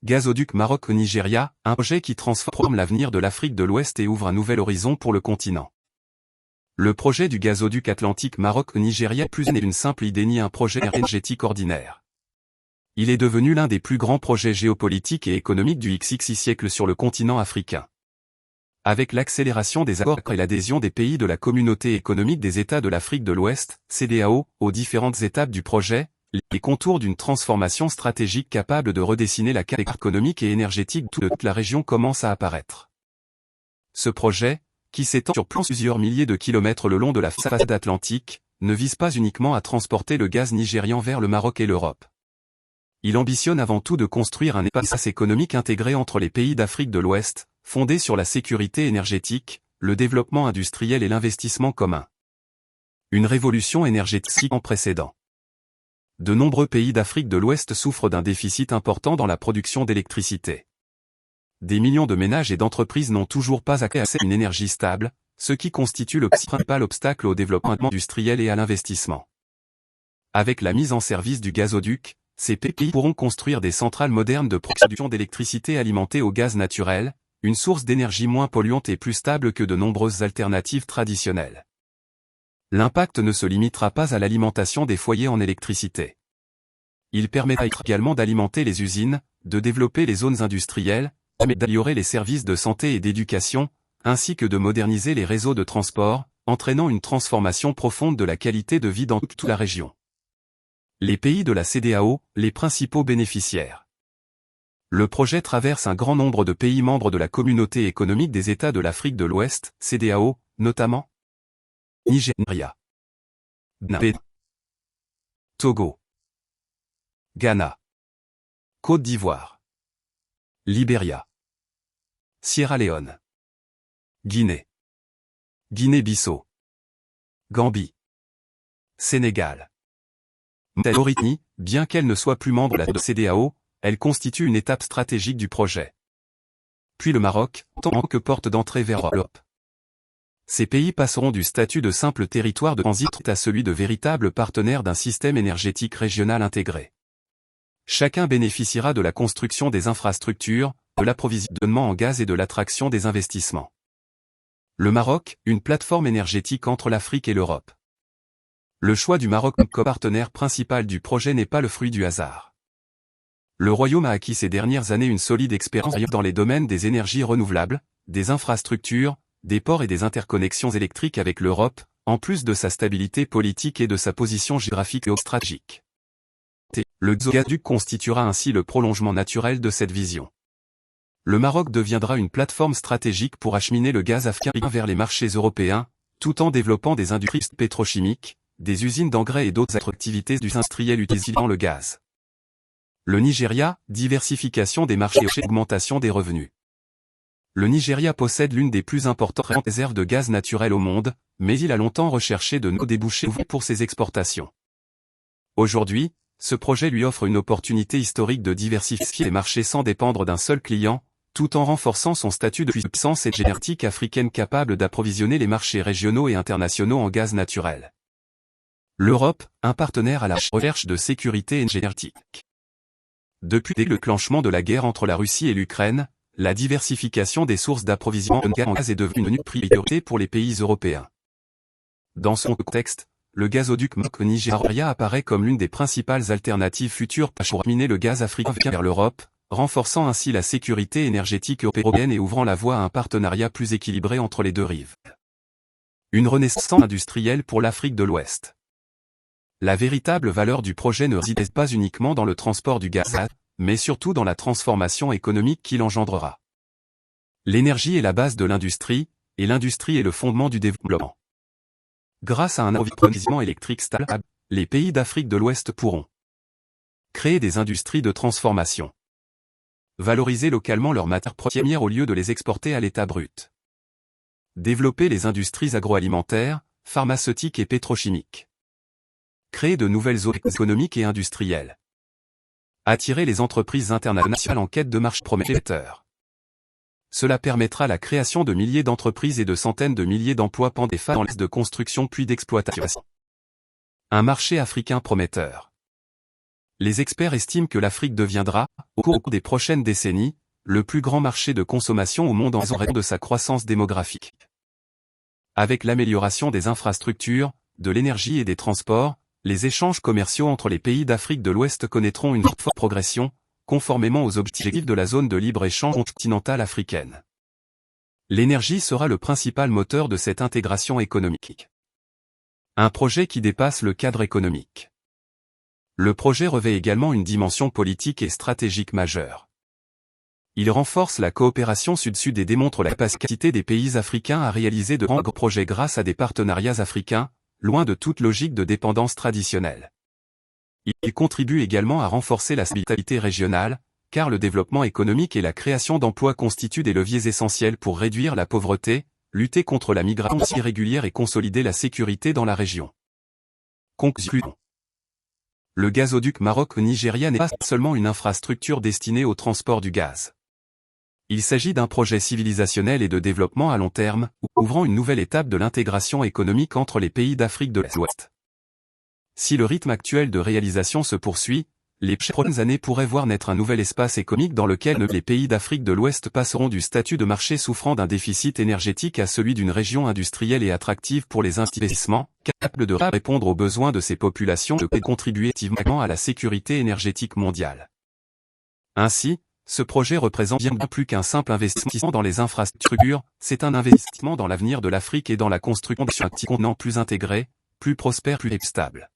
Gazoduc Maroc au Nigeria, un projet qui transforme l'avenir de l'Afrique de l'Ouest et ouvre un nouvel horizon pour le continent. Le projet du gazoduc Atlantique Maroc au Nigeria est plus d'une simple idée ni un projet énergétique ordinaire. Il est devenu l'un des plus grands projets géopolitiques et économiques du XXI siècle sur le continent africain. Avec l'accélération des accords et l'adhésion des pays de la Communauté économique des États de l'Afrique de l'Ouest, CEDEAO, aux différentes étapes du projet, les contours d'une transformation stratégique capable de redessiner la carte économique et énergétique de toute la région commencent à apparaître. Ce projet, qui s'étend sur plusieurs milliers de kilomètres le long de la façade atlantique, ne vise pas uniquement à transporter le gaz nigérian vers le Maroc et l'Europe. Il ambitionne avant tout de construire un espace économique intégré entre les pays d'Afrique de l'Ouest, fondé sur la sécurité énergétique, le développement industriel et l'investissement commun. Une révolution énergétique sans précédent. De nombreux pays d'Afrique de l'Ouest souffrent d'un déficit important dans la production d'électricité. Des millions de ménages et d'entreprises n'ont toujours pas accès à une énergie stable, ce qui constitue le principal obstacle au développement industriel et à l'investissement. Avec la mise en service du gazoduc, ces pays pourront construire des centrales modernes de production d'électricité alimentées au gaz naturel, une source d'énergie moins polluante et plus stable que de nombreuses alternatives traditionnelles. L'impact ne se limitera pas à l'alimentation des foyers en électricité. Il permettra également d'alimenter les usines, de développer les zones industrielles, d'améliorer les services de santé et d'éducation, ainsi que de moderniser les réseaux de transport, entraînant une transformation profonde de la qualité de vie dans toute la région. Les pays de la CEDEAO, les principaux bénéficiaires. Le projet traverse un grand nombre de pays membres de la Communauté économique des États de l'Afrique de l'Ouest, CEDEAO, notamment Nigeria, Bénin, Togo, Ghana, Côte d'Ivoire, Libéria, Sierra Leone, Guinée, Guinée-Bissau, Gambie, Sénégal. Mauritanie, bien qu'elle ne soit plus membre de la CEDEAO, elle constitue une étape stratégique du projet. Puis le Maroc, en tant que porte d'entrée vers l'Europe. Ces pays passeront du statut de simple territoire de transit à celui de véritable partenaire d'un système énergétique régional intégré. Chacun bénéficiera de la construction des infrastructures, de l'approvisionnement en gaz et de l'attraction des investissements. Le Maroc, une plateforme énergétique entre l'Afrique et l'Europe. Le choix du Maroc comme partenaire principal du projet n'est pas le fruit du hasard. Le Royaume a acquis ces dernières années une solide expérience dans les domaines des énergies renouvelables, des infrastructures, des ports et des interconnexions électriques avec l'Europe, en plus de sa stabilité politique et de sa position géographique et stratégique. Le gazoduc constituera ainsi le prolongement naturel de cette vision. Le Maroc deviendra une plateforme stratégique pour acheminer le gaz africain vers les marchés européens, tout en développant des industries pétrochimiques, des usines d'engrais et d'autres activités industrielles utilisant le gaz. Le Nigeria, diversification des marchés et augmentation des revenus. Le Nigeria possède l'une des plus importantes réserves de gaz naturel au monde, mais il a longtemps recherché de nouveaux débouchés pour ses exportations. Aujourd'hui, ce projet lui offre une opportunité historique de diversifier les marchés sans dépendre d'un seul client, tout en renforçant son statut de puissance énergétique africaine capable d'approvisionner les marchés régionaux et internationaux en gaz naturel. L'Europe, un partenaire à la recherche de sécurité énergétique. Depuis le déclenchement de la guerre entre la Russie et l'Ukraine, la diversification des sources d'approvisionnement en gaz est devenue une priorité pour les pays européens. Dans ce contexte, le gazoduc Maroc au Nigeria apparaît comme l'une des principales alternatives futures pour acheminer le gaz africain vers l'Europe, renforçant ainsi la sécurité énergétique européenne et ouvrant la voie à un partenariat plus équilibré entre les deux rives. Une renaissance industrielle pour l'Afrique de l'Ouest. La véritable valeur du projet ne réside pas uniquement dans le transport du gaz, mais surtout dans la transformation économique qu'il engendrera. L'énergie est la base de l'industrie, et l'industrie est le fondement du développement. Grâce à un approvisionnement électrique stable, les pays d'Afrique de l'Ouest pourront créer des industries de transformation, valoriser localement leurs matières premières au lieu de les exporter à l'état brut, développer les industries agroalimentaires, pharmaceutiques et pétrochimiques, créer de nouvelles zones économiques et industrielles, attirer les entreprises internationales en quête de marchés prometteurs. Cela permettra la création de milliers d'entreprises et de centaines de milliers d'emplois pendant des phases de construction puis d'exploitation. Un marché africain prometteur. Les experts estiment que l'Afrique deviendra, au cours des prochaines décennies, le plus grand marché de consommation au monde en raison de sa croissance démographique. Avec l'amélioration des infrastructures, de l'énergie et des transports, les échanges commerciaux entre les pays d'Afrique de l'Ouest connaîtront une forte progression, conformément aux objectifs de la zone de libre-échange continentale africaine. L'énergie sera le principal moteur de cette intégration économique. Un projet qui dépasse le cadre économique. Le projet revêt également une dimension politique et stratégique majeure. Il renforce la coopération sud-sud et démontre la capacité des pays africains à réaliser de grands projets grâce à des partenariats africains, loin de toute logique de dépendance traditionnelle. Il contribue également à renforcer la stabilité régionale, car le développement économique et la création d'emplois constituent des leviers essentiels pour réduire la pauvreté, lutter contre la migration irrégulière et consolider la sécurité dans la région. Conclusion. Le gazoduc Maroc-Nigeria n'est pas seulement une infrastructure destinée au transport du gaz. Il s'agit d'un projet civilisationnel et de développement à long terme, ouvrant une nouvelle étape de l'intégration économique entre les pays d'Afrique de l'Ouest. Si le rythme actuel de réalisation se poursuit, les prochaines années pourraient voir naître un nouvel espace économique dans lequel les pays d'Afrique de l'Ouest passeront du statut de marché souffrant d'un déficit énergétique à celui d'une région industrielle et attractive pour les investissements, capable de répondre aux besoins de ses populations et contribuer activement à la sécurité énergétique mondiale. Ainsi, ce projet représente bien plus qu'un simple investissement dans les infrastructures, c'est un investissement dans l'avenir de l'Afrique et dans la construction d'un continent plus intégré, plus prospère, plus stable.